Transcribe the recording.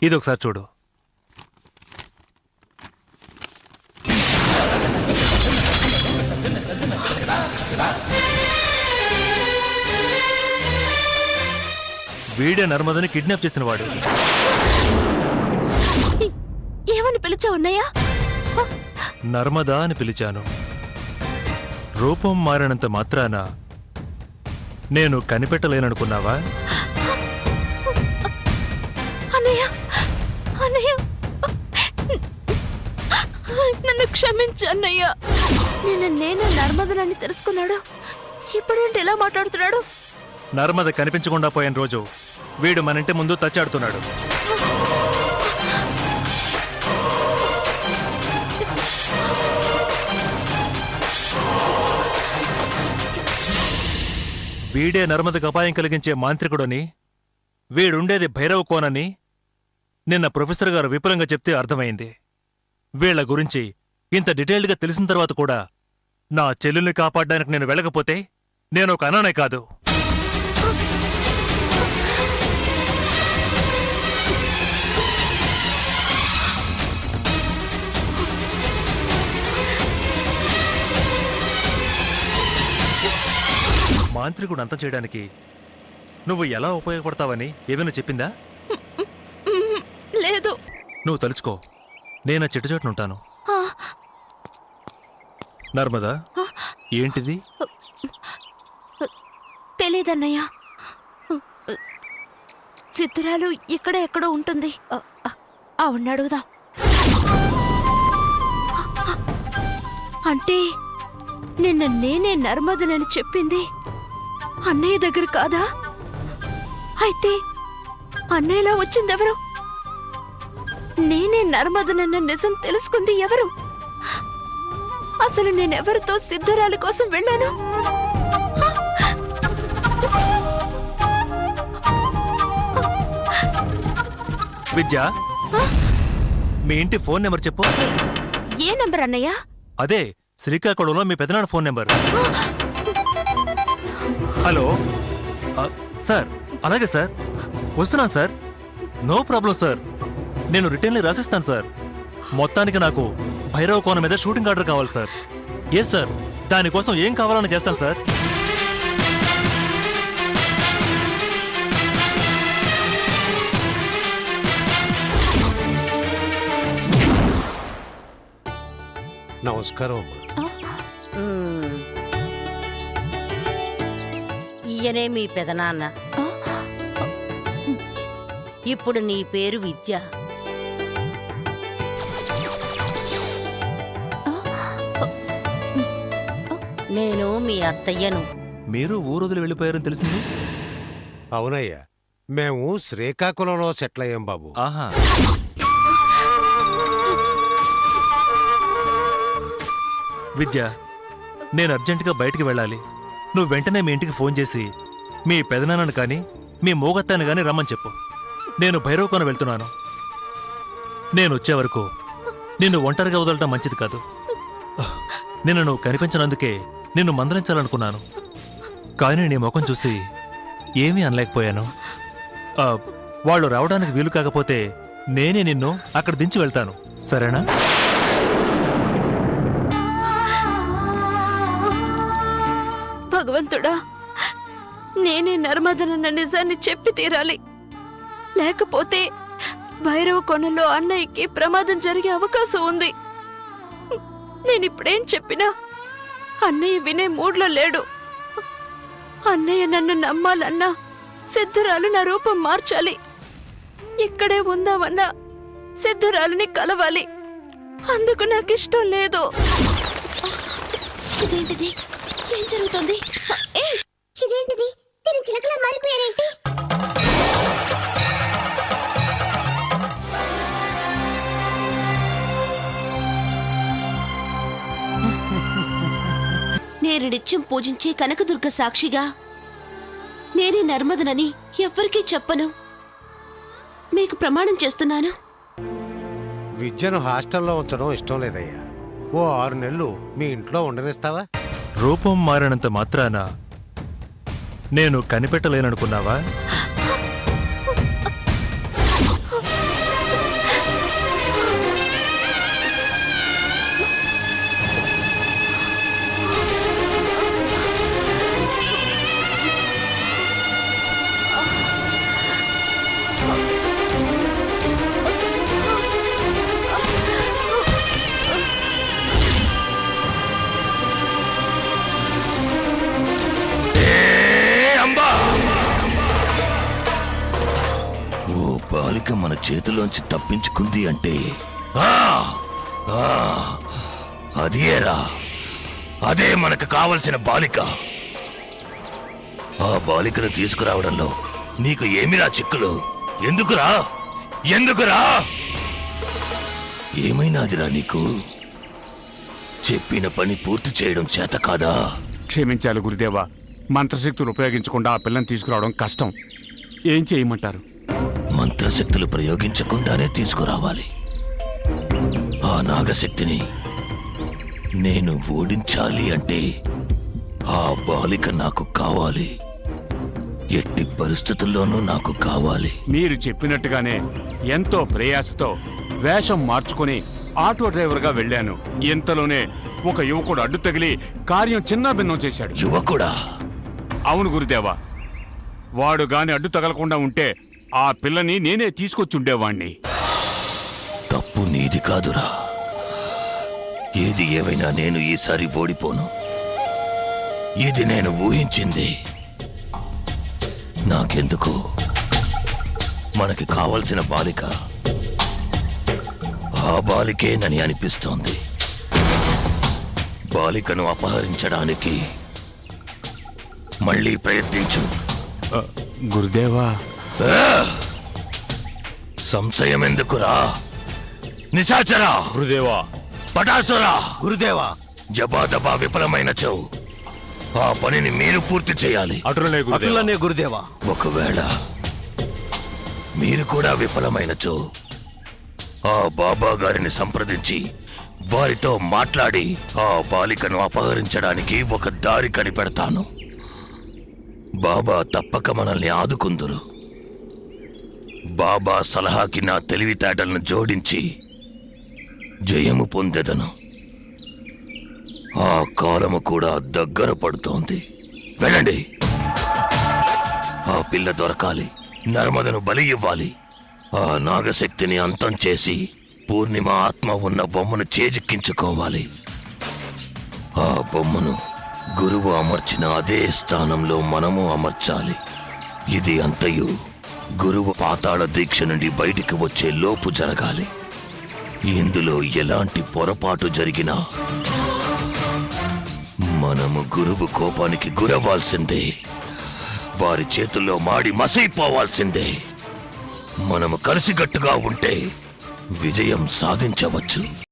ఇదొకసారి చూడు. వీడే నర్మదని కిడ్నాప్ చేసిన వాడు. ఏమని పిలిచావన్నయ్యా? నర్మదా అని పిలిచాను. రూపం మారినంత మాత్రాన నేను కనిపెట్టలేననుకున్నావా? అన్నయ్య, అన్నయ్య, నన్ను క్షమించు అన్నయ్య. నేను నర్మదనని తెలుసుకున్నాడు. ఇప్పుడేంటి ఇలా మాట్లాడుతున్నాడు? నర్మద కనిపించకుండా పోయిన రోజు వీడు మన ఇంటి ముందు తచ్చాడుతున్నాడు. వీడే నర్మదకు అపాయం కలిగించే మాంత్రికుడని, వీడుండేది భైరవ కోనని నిన్న ప్రొఫెసర్ గారు విపులంగా చెప్తే అర్థమైంది. వీళ్ల గురించి ఇంత డీటెయిల్డ్గా తెలిసిన తర్వాత కూడా నా చెల్లెల్ని కాపాడడానికి నేను వెళ్ళకపోతే నేను ఒక అనానే కాదు. మాంత్రికుడు అంతం చేయడానికి నువ్వు ఎలా ఉపయోగపడతావని ఏమైనా చెప్పిందా? లేదు. నువ్వు తలుచుకో, నేను ఆ చిట్టుచోటునుంటాను. నర్మదా, ఏంటిది? తెలీదన్నయ్య. సిద్ధురాలు ఇక్కడ ఎక్కడో ఉంటుంది. అవును, అడుగుదాం. అంటే నిన్న నేనే నర్మదనని చెప్పింది అన్నయ్య దగ్గర కాదా? అయితే అన్నయ్యలా వచ్చిందెవరు? నేనే నర్మదనన్న నిజం తెలుసుకుంది ఎవరు? అసలు నేనెవరితో సిద్ధురాలి కోసం వెళ్ళాను? విద్య, మీ ఇంటి ఫోన్ నెంబర్ చెప్పు. ఏ నెంబర్ అన్నయ్య? అదే శ్రీకాకుళంలో మీ పెదనాన్న ఫోన్ నెంబర్. Hello sir. అలాగే సార్, వస్తున్నాను సార్. నో ప్రాబ్లం సార్, నేను రిటర్న్లీ రాసిస్తాను సార్. మొత్తానికి నాకు భైరవ కోన మీద షూటింగ్ ఆర్డర్ కావాలి సార్. ఎస్ సార్, దానికోసం ఏం కావాలని చేస్తాను సార్. నమస్కారం. ఈయనే మీ పెదనాన్న. ఇప్పుడు నీ పేరు విద్య. నేను మీ అత్తయ్యను. మీరు ఊరొదిలి వెళ్ళిపోయారని తెలిసింది. అవునయ్యా, మేము శ్రీకాకుళంలో సెటిల్ అయ్యాం బాబు. ఆహా. విద్య, నేను అర్జెంటుగా బయటికి వెళ్ళాలి. నువ్వు వెంటనే మీ ఇంటికి ఫోన్ చేసి మీ పెదనాన్నను కానీ మీ మోగత్తాన్ని కానీ రమ్మని చెప్పు. నేను భైరవకోన వెళ్తున్నాను. నేను వచ్చే వరకు నిన్ను ఒంటరిగా వదలటం మంచిది కాదు. నిన్ను నువ్వు కనిపించినందుకే నిన్ను మందలించాలనుకున్నాను, కానీ నీ ముఖం చూసి ఏమీ అనలేకపోయాను. వాళ్ళు రావడానికి వీలు కాకపోతే నేనే నిన్ను అక్కడ దించి వెళ్తాను, సరేనా? భగవంతుడా, నేనే నర్మదనన్న నిజాన్ని చెప్పి తీరాలి. లేకపోతే భైరవ కోణంలో అన్నయ్యకి ప్రమాదం జరిగే అవకాశం ఉంది. నేనిప్పుడేం చెప్పినా అన్నయ్య వినే మూడ్లో లేడు. అన్నయ్య నన్ను నమ్మాలన్నా సిద్ధురాలు నా రూపం మార్చాలి. ఇక్కడే ఉందామన్నా సిద్ధురాలుని కలవాలి. అందుకు నాకిష్టం లేదు. ఇదేంటిది? ఏం జరుగుతుంది? ఇదేంటిది? నేను చిలకలా మారిపోయారేంటి? నేను నిత్యం పూజించే కనకదుర్గ సాక్షిగా నేనే నర్మదనని ఎవ్వరికీ చెప్పను. మీకు ప్రమాణం చేస్తున్నాను. విద్యను హాస్టల్లో ఉంచడం ఇష్టం లేదయ్యా. ఓ 6 నెలలు మీ ఇంట్లో ఉండనిస్తావా? రూపం మారినంత మాత్రాన నేను కనిపెట్టలేననుకున్నావా? ఓ బాలిక మన చేతిలోంచి తప్పించుకుంది అంటే అదేరా, అదే మనకు కావలసిన బాలిక. ఆ బాలికను తీసుకురావడంలో నీకు ఏమిరా చిక్కులు? ఎందుకురా ఎందుకురా ఏమైనాదిరా నీకు? చెప్పిన పని పూర్తి చేయడం చేత కాదా? క్షమించాలి గురుదేవా, మంత్రశక్తులు ఉపయోగించకుండా ఆ పిల్లని తీసుకురావడం కష్టం. ఏం చేయమంటారు? మంత్రశక్తులు ప్రయోగించకుండానే తీసుకురావాలి. ఆ నాగశక్తిని నేను ఓడించాలి అంటే ఆ బాలిక నాకు కావాలి. ఎట్టి పరిస్థితుల్లోనూ నాకు కావాలి. మీరు చెప్పినట్టుగానే ఎంతో ప్రయాసతో వేషం మార్చుకుని ఆటో డ్రైవర్గా వెళ్ళాను. ఇంతలోనే ఒక యువకుడు అడ్డు తగిలి కార్యం చిన్నాభిన్నం చేశాడు. యువకుడా? అవును గురుదేవా, వాడు గాని అడ్డు తగలకుండా ఉంటే ఆ పిల్లని నేనే తీసుకొచ్చుండేవాణ్ణి. తప్పు నీది కాదురా. ఏది ఏమైనా నేను ఈసారి ఓడిపోను. ఇది నేను ఊహించింది. నాకెందుకు మనకి కావలసిన బాలిక ఆ బాలికేనని అనిపిస్తోంది. బాలికను అపహరించడానికి మళ్ళీ ప్రయత్నించు. గురుదేవా, సంశయం ఎందుకురా? నిశాచరా, గురుదేవా, పటాసురా, గురుదేవా, జబాదబా విఫలమైనచో ఆ పనిని మీరు పూర్తి చేయాలి. అటులనే గురుదేవా. ఒకవేళ మీరు కూడా విఫలమైనచో ఆ బాబా గారిని సంప్రదించి వారితో మాట్లాడి ఆ బాలికను అపహరించడానికి ఒక దారి కనిపెడతాను. బాబా తప్పక మనల్ని ఆదుకుందురు. బాబా సలహాకి నా తెలివితేటలను జోడించి జయము పొందెదను. ఆ కాలము కూడా దగ్గర పడుతోంది. వెళ్ళండి. ఆ పిల్ల దొరకాలి. నర్మదను బలి ఇవ్వాలి. ఆ నాగశక్తిని అంతం చేసి పూర్ణిమ ఆత్మ ఉన్న బొమ్మను చేజిక్కించుకోవాలి. ఆ బొమ్మను గురువు అమర్చిన అదే స్థానంలో మనము అమర్చాలి. ఇది అంతయు గురువు పాతాళ దీక్ష నుండి బయటికి వచ్చే లోపు జరగాలి. ఇందులో ఎలాంటి పొరపాటు జరిగినా మనము గురువు కోపానికి గురవ్వాల్సిందే. వారి చేతుల్లో మాడి మసైపోవాల్సిందే. మనము కలిసికట్టుగా ఉంటే విజయం సాధించవచ్చు.